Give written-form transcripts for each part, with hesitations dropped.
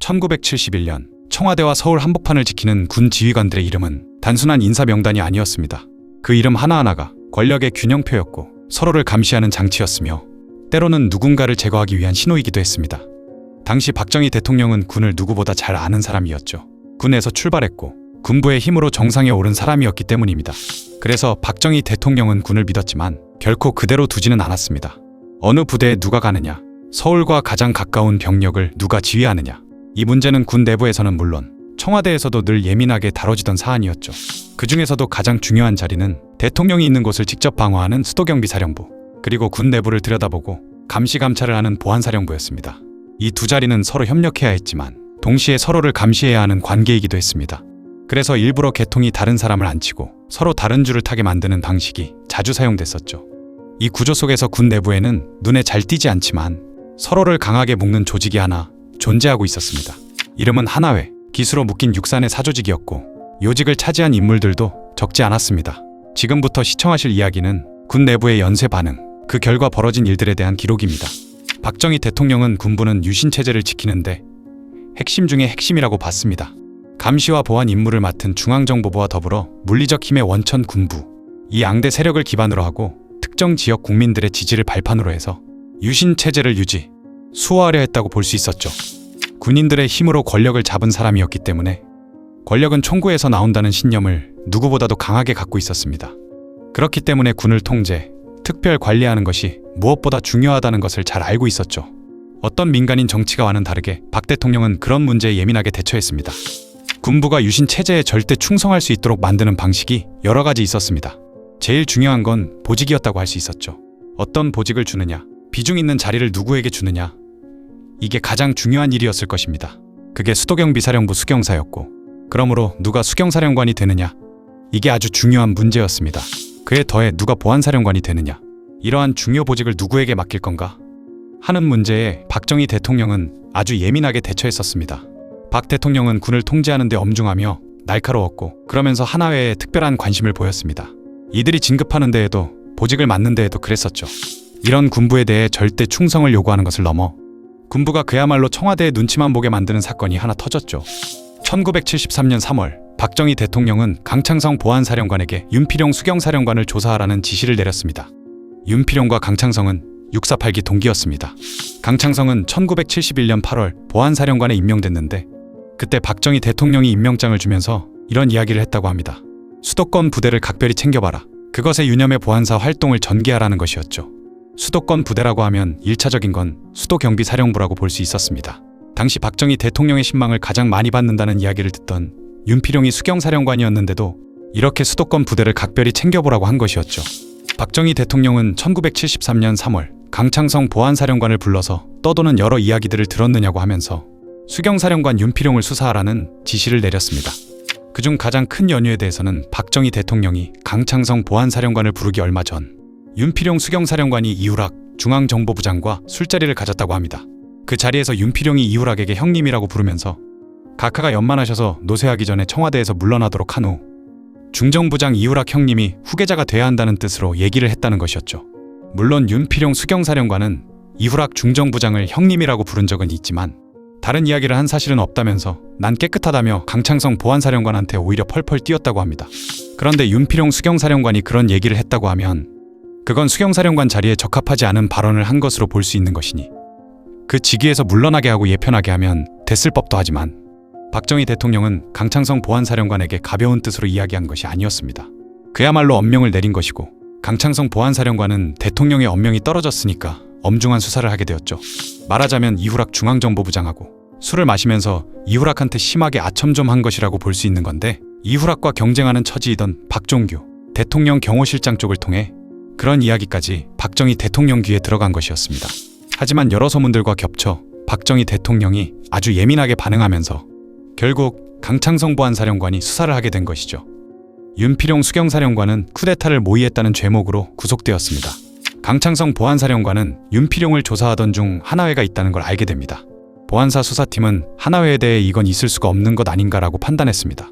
1971년 청와대와 서울 한복판을 지키는 군 지휘관들의 이름은 단순한 인사 명단이 아니었습니다. 그 이름 하나하나가 권력의 균형표였고 서로를 감시하는 장치였으며 때로는 누군가를 제거하기 위한 신호이기도 했습니다. 당시 박정희 대통령은 군을 누구보다 잘 아는 사람이었죠. 군에서 출발했고 군부의 힘으로 정상에 오른 사람이었기 때문입니다. 그래서 박정희 대통령은 군을 믿었지만 결코 그대로 두지는 않았습니다. 어느 부대에 누가 가느냐, 서울과 가장 가까운 병력을 누가 지휘하느냐, 이 문제는 군 내부에서는 물론 청와대에서도 늘 예민하게 다뤄지던 사안이었죠. 그 중에서도 가장 중요한 자리는 대통령이 있는 곳을 직접 방어하는 수도경비사령부, 그리고 군 내부를 들여다보고 감시 감찰을 하는 보안사령부였습니다. 이 두 자리는 서로 협력해야 했지만 동시에 서로를 감시해야 하는 관계이기도 했습니다. 그래서 일부러 계통이 다른 사람을 앉히고 서로 다른 줄을 타게 만드는 방식이 자주 사용됐었죠. 이 구조 속에서 군 내부에는 눈에 잘 띄지 않지만 서로를 강하게 묶는 조직이 하나 존재하고 있었습니다. 이름은 하나회, 기수로 묶인 육산의 사조직이었고 요직을 차지한 인물들도 적지 않았습니다. 지금부터 시청하실 이야기는 군 내부의 연쇄 반응, 그 결과 벌어진 일들에 대한 기록입니다. 박정희 대통령은 군부는 유신체제를 지키는데 핵심 중의 핵심이라고 봤습니다. 감시와 보안 임무를 맡은 중앙정보부와 더불어 물리적 힘의 원천 군부, 이 양대 세력을 기반으로 하고 특정 지역 국민들의 지지를 발판으로 해서 유신체제를 유지, 수호하려 했다고 볼 수 있었죠. 군인들의 힘으로 권력을 잡은 사람이었기 때문에 권력은 총구에서 나온다는 신념을 누구보다도 강하게 갖고 있었습니다. 그렇기 때문에 군을 통제, 특별 관리하는 것이 무엇보다 중요하다는 것을 잘 알고 있었죠. 어떤 민간인 정치가와는 다르게 박 대통령은 그런 문제에 예민하게 대처했습니다. 군부가 유신체제에 절대 충성할 수 있도록 만드는 방식이 여러 가지 있었습니다. 제일 중요한 건 보직이었다고 할 수 있었죠. 어떤 보직을 주느냐, 비중 있는 자리를 누구에게 주느냐, 이게 가장 중요한 일이었을 것입니다. 그게 수도경비사령부 수경사였고, 그러므로 누가 수경사령관이 되느냐, 이게 아주 중요한 문제였습니다. 그에 더해 누가 보안사령관이 되느냐, 이러한 중요 보직을 누구에게 맡길 건가 하는 문제에 박정희 대통령은 아주 예민하게 대처했었습니다. 박 대통령은 군을 통제하는 데 엄중하며 날카로웠고 그러면서 하나회에 특별한 관심을 보였습니다. 이들이 진급하는 데에도 보직을 맡는 데에도 그랬었죠. 이런 군부에 대해 절대 충성을 요구하는 것을 넘어 군부가 그야말로 청와대의 눈치만 보게 만드는 사건이 하나 터졌죠. 1973년 3월 박정희 대통령은 강창성 보안사령관에게 윤필용 수경사령관을 조사하라는 지시를 내렸습니다. 윤필용과 강창성은 648기 동기였습니다. 강창성은 1971년 8월 보안사령관에 임명됐는데 그때 박정희 대통령이 임명장을 주면서 이런 이야기를 했다고 합니다. 수도권 부대를 각별히 챙겨봐라. 그것에 유념해 보안사 활동을 전개하라는 것이었죠. 수도권 부대라고 하면 1차적인 건 수도경비사령부라고 볼 수 있었습니다. 당시 박정희 대통령의 신망을 가장 많이 받는다는 이야기를 듣던 윤필용이 수경사령관이었는데도 이렇게 수도권 부대를 각별히 챙겨보라고 한 것이었죠. 박정희 대통령은 1973년 3월 강창성 보안사령관을 불러서 떠도는 여러 이야기들을 들었느냐고 하면서 수경사령관 윤필용을 수사하라는 지시를 내렸습니다. 그중 가장 큰 연유에 대해서는 박정희 대통령이 강창성 보안사령관을 부르기 얼마 전 윤필용 수경사령관이 이후락 중앙정보부장과 술자리를 가졌다고 합니다. 그 자리에서 윤필용이 이후락에게 형님이라고 부르면서 각하가 연만하셔서 노쇠하기 전에 청와대에서 물러나도록 한 후 중정부장 이후락 형님이 후계자가 돼야 한다는 뜻으로 얘기를 했다는 것이었죠. 물론 윤필용 수경사령관은 이후락 중정부장을 형님이라고 부른 적은 있지만 다른 이야기를 한 사실은 없다면서 난 깨끗하다며 강창성 보안사령관한테 오히려 펄펄 뛰었다고 합니다. 그런데 윤필용 수경사령관이 그런 얘기를 했다고 하면 그건 수경사령관 자리에 적합하지 않은 발언을 한 것으로 볼 수 있는 것이니 그 직위에서 물러나게 하고 예편하게 하면 됐을 법도 하지만 박정희 대통령은 강창성 보안사령관에게 가벼운 뜻으로 이야기한 것이 아니었습니다. 그야말로 엄명을 내린 것이고 강창성 보안사령관은 대통령의 엄명이 떨어졌으니까 엄중한 수사를 하게 되었죠. 말하자면 이후락 중앙정보부장하고 술을 마시면서 이후락한테 심하게 아첨 좀 한 것이라고 볼 수 있는 건데 이후락과 경쟁하는 처지이던 박종규 대통령 경호실장 쪽을 통해 그런 이야기까지 박정희 대통령 귀에 들어간 것이었습니다. 하지만 여러 소문들과 겹쳐 박정희 대통령이 아주 예민하게 반응하면서 결국 강창성 보안사령관이 수사를 하게 된 것이죠. 윤필용 수경사령관은 쿠데타를 모의했다는 죄목으로 구속되었습니다. 강창성 보안사령관은 윤필용을 조사하던 중 하나회가 있다는 걸 알게 됩니다. 보안사 수사팀은 하나회에 대해 이건 있을 수가 없는 것 아닌가라고 판단했습니다.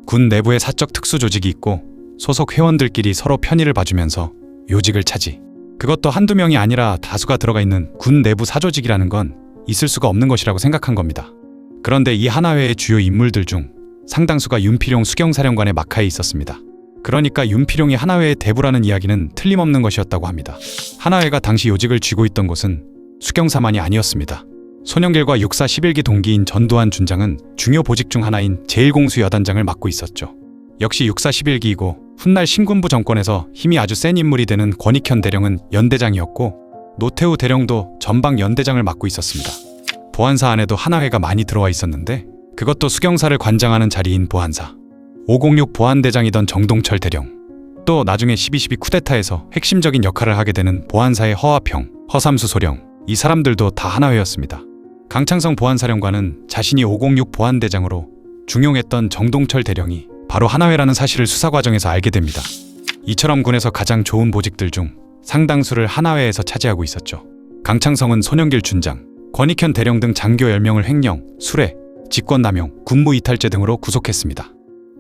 군 내부에 사적 특수조직이 있고 소속 회원들끼리 서로 편의를 봐주면서 요직을 차지, 그것도 한두 명이 아니라 다수가 들어가 있는 군 내부 사조직이라는 건 있을 수가 없는 것이라고 생각한 겁니다. 그런데 이 하나회의 주요 인물들 중 상당수가 윤필용 수경사령관의 막하에 있었습니다. 그러니까 윤필용이 하나회의 대부라는 이야기는 틀림없는 것이었다고 합니다. 하나회가 당시 요직을 쥐고 있던 곳은 수경사만이 아니었습니다. 손영길과 육사 11기 동기인 전두환 준장은 중요 보직 중 하나인 제1공수여단장을 맡고 있었죠. 역시 육사 11기이고 훗날 신군부 정권에서 힘이 아주 센 인물이 되는 권익현 대령은 연대장이었고 노태우 대령도 전방 연대장을 맡고 있었습니다. 보안사 안에도 하나회가 많이 들어와 있었는데 그것도 수경사를 관장하는 자리인 보안사. 506 보안대장이던 정동철 대령, 또 나중에 12.12 쿠데타에서 핵심적인 역할을 하게 되는 보안사의 허화평, 허삼수 소령, 이 사람들도 다 하나회였습니다. 강창성 보안사령관은 자신이 506 보안대장으로 중용했던 정동철 대령이 바로 하나회라는 사실을 수사 과정에서 알게 됩니다. 이처럼 군에서 가장 좋은 보직들 중 상당수를 하나회에서 차지하고 있었죠. 강창성은 손영길 준장, 권익현 대령 등 장교 10명을 횡령, 수뢰, 직권남용, 군무이탈죄 등으로 구속했습니다.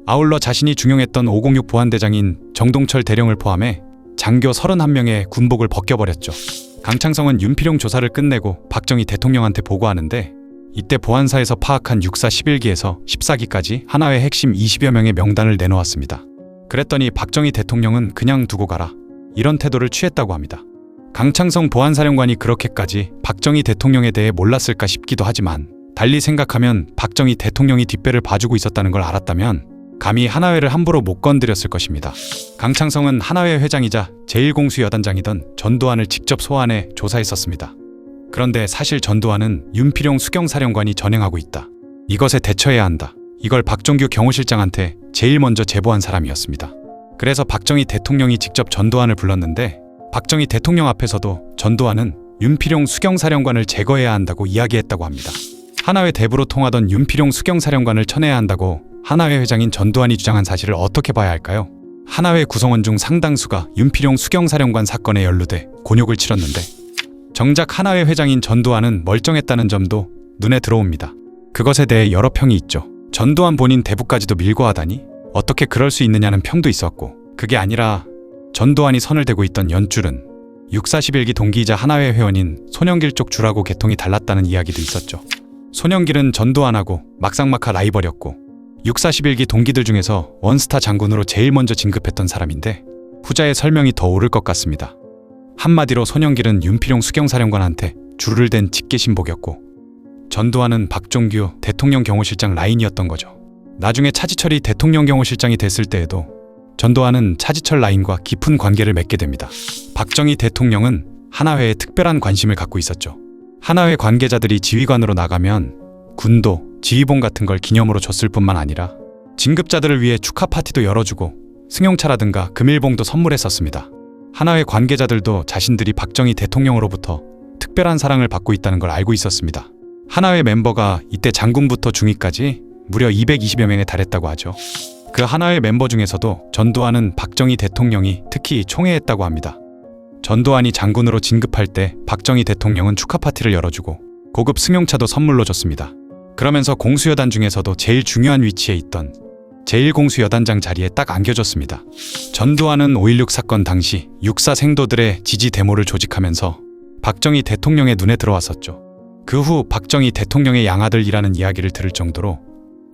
아울러 자신이 중용했던 506 보안대장인 정동철 대령을 포함해 장교 31명의 군복을 벗겨버렸죠. 강창성은 윤필용 조사를 끝내고 박정희 대통령한테 보고하는데 이때 보안사에서 파악한 육사 11기에서 14기까지 하나회 핵심 20여 명의 명단을 내놓았습니다. 그랬더니 박정희 대통령은 그냥 두고 가라, 이런 태도를 취했다고 합니다. 강창성 보안사령관이 그렇게까지 박정희 대통령에 대해 몰랐을까 싶기도 하지만 달리 생각하면 박정희 대통령이 뒷배를 봐주고 있었다는 걸 알았다면 감히 하나회를 함부로 못 건드렸을 것입니다. 강창성은 하나회 회장이자 제1공수여단장이던 전두환을 직접 소환해 조사했었습니다. 그런데 사실 전두환은 윤필용 수경사령관이 전행하고 있다, 이것에 대처해야 한다, 이걸 박종규 경호실장한테 제일 먼저 제보한 사람이었습니다. 그래서 박정희 대통령이 직접 전두환을 불렀는데 박정희 대통령 앞에서도 전두환은 윤필용 수경사령관을 제거해야 한다고 이야기했다고 합니다. 하나회 대부로 통하던 윤필용 수경사령관을 쳐내야 한다고 하나회 회장인 전두환이 주장한 사실을 어떻게 봐야 할까요? 하나회 구성원 중 상당수가 윤필용 수경사령관 사건에 연루돼 곤욕을 치렀는데 정작 하나회 회장인 전두환은 멀쩡했다는 점도 눈에 들어옵니다. 그것에 대해 여러 평이 있죠. 전두환 본인 대부까지도 밀고 하다니 어떻게 그럴 수 있느냐는 평도 있었고, 그게 아니라 전두환이 선을 대고 있던 연줄은 육사 11기 동기이자 하나회 회원인 손영길 쪽 줄하고 계통이 달랐다는 이야기도 있었죠. 손영길은 전두환하고 막상막하 라이벌이었고 육사 11기 동기들 중에서 원스타 장군으로 제일 먼저 진급했던 사람인데 후자의 설명이 더 옳을 것 같습니다. 한마디로 손영길은 윤필용 수경사령관한테 줄을 댄 직계신복이었고 전두환은 박종규 대통령 경호실장 라인이었던 거죠. 나중에 차지철이 대통령 경호실장이 됐을 때에도 전두환은 차지철 라인과 깊은 관계를 맺게 됩니다. 박정희 대통령은 하나회에 특별한 관심을 갖고 있었죠. 하나회 관계자들이 지휘관으로 나가면 군도, 지휘봉 같은 걸 기념으로 줬을 뿐만 아니라 진급자들을 위해 축하 파티도 열어주고 승용차라든가 금일봉도 선물했었습니다. 하나회 관계자들도 자신들이 박정희 대통령으로부터 특별한 사랑을 받고 있다는 걸 알고 있었습니다. 하나회 멤버가 이때 장군부터 중위까지 무려 220여 명에 달했다고 하죠. 그 하나회 멤버 중에서도 전두환은 박정희 대통령이 특히 총애했다고 합니다. 전두환이 장군으로 진급할 때 박정희 대통령은 축하 파티를 열어주고 고급 승용차도 선물로 줬습니다. 그러면서 공수여단 중에서도 제일 중요한 위치에 있던 제1공수여단장 자리에 딱 안겨줬습니다. 전두환은 5.16 사건 당시 육사 생도들의 지지 데모를 조직하면서 박정희 대통령의 눈에 들어왔었죠. 그 후 박정희 대통령의 양아들이라는 이야기를 들을 정도로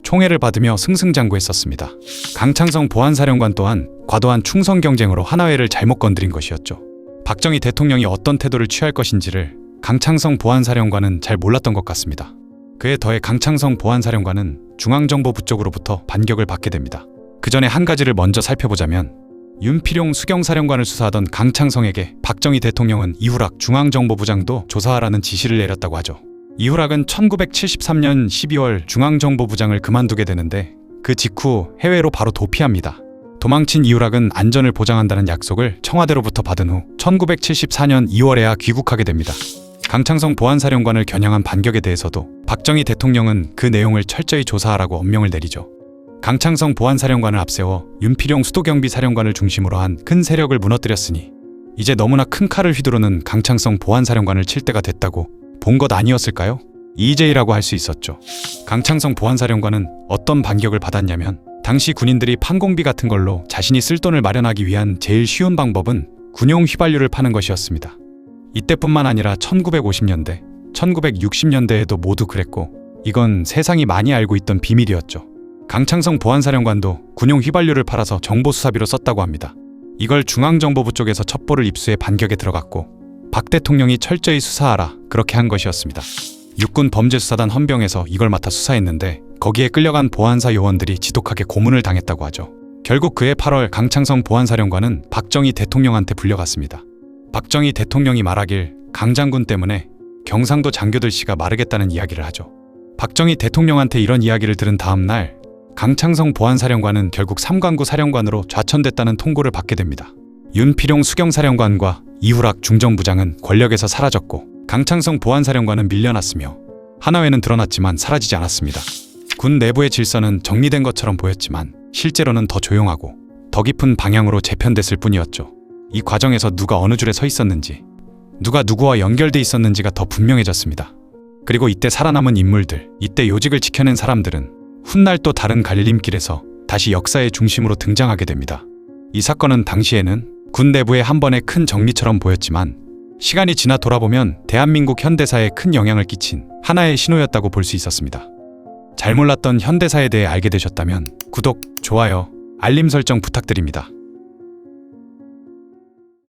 총애를 받으며 승승장구했었습니다. 강창성 보안사령관 또한 과도한 충성 경쟁으로 하나회를 잘못 건드린 것이었죠. 박정희 대통령이 어떤 태도를 취할 것인지를 강창성 보안사령관은 잘 몰랐던 것 같습니다. 그에 더해 강창성 보안사령관은 중앙정보부 쪽으로부터 반격을 받게 됩니다. 그 전에 한 가지를 먼저 살펴보자면 윤필용 수경사령관을 수사하던 강창성에게 박정희 대통령은 이후락 중앙정보부장도 조사하라는 지시를 내렸다고 하죠. 이후락은 1973년 12월 중앙정보부장을 그만두게 되는데 그 직후 해외로 바로 도피합니다. 도망친 이후락은 안전을 보장한다는 약속을 청와대로부터 받은 후 1974년 2월에야 귀국하게 됩니다. 강창성 보안사령관을 겨냥한 반격에 대해서도 박정희 대통령은 그 내용을 철저히 조사하라고 엄명을 내리죠. 강창성 보안사령관을 앞세워 윤필용 수도경비사령관을 중심으로 한 큰 세력을 무너뜨렸으니 이제 너무나 큰 칼을 휘두르는 강창성 보안사령관을 칠 때가 됐다고 본 것 아니었을까요? EJ라고 할 수 있었죠. 강창성 보안사령관은 어떤 반격을 받았냐면 당시 군인들이 판공비 같은 걸로 자신이 쓸 돈을 마련하기 위한 제일 쉬운 방법은 군용 휘발유를 파는 것이었습니다. 이때뿐만 아니라 1950년대, 1960년대에도 모두 그랬고 이건 세상이 많이 알고 있던 비밀이었죠. 강창성 보안사령관도 군용 휘발유를 팔아서 정보수사비로 썼다고 합니다. 이걸 중앙정보부 쪽에서 첩보를 입수해 반격에 들어갔고 박 대통령이 철저히 수사하라 그렇게 한 것이었습니다. 육군 범죄수사단 헌병에서 이걸 맡아 수사했는데 거기에 끌려간 보안사 요원들이 지독하게 고문을 당했다고 하죠. 결국 그해 8월 강창성 보안사령관은 박정희 대통령한테 불려갔습니다. 박정희 대통령이 말하길 강 장군 때문에 경상도 장교들 씨가 마르겠다는 이야기를 하죠. 박정희 대통령한테 이런 이야기를 들은 다음 날 강창성 보안사령관은 결국 삼관구 사령관으로 좌천됐다는 통고를 받게 됩니다. 윤필용 수경사령관과 이후락 중정부장은 권력에서 사라졌고 강창성 보안사령관은 밀려났으며 하나회는 드러났지만 사라지지 않았습니다. 군 내부의 질서는 정리된 것처럼 보였지만 실제로는 더 조용하고 더 깊은 방향으로 재편됐을 뿐이었죠. 이 과정에서 누가 어느 줄에 서 있었는지, 누가 누구와 연결돼 있었는지가 더 분명해졌습니다. 그리고 이때 살아남은 인물들, 이때 요직을 지켜낸 사람들은 훗날 또 다른 갈림길에서 다시 역사의 중심으로 등장하게 됩니다. 이 사건은 당시에는 군 내부의 한 번의 큰 정리처럼 보였지만 시간이 지나 돌아보면 대한민국 현대사에 큰 영향을 끼친 하나의 신호였다고 볼 수 있었습니다. 잘 몰랐던 현대사에 대해 알게 되셨다면 구독, 좋아요, 알림 설정 부탁드립니다.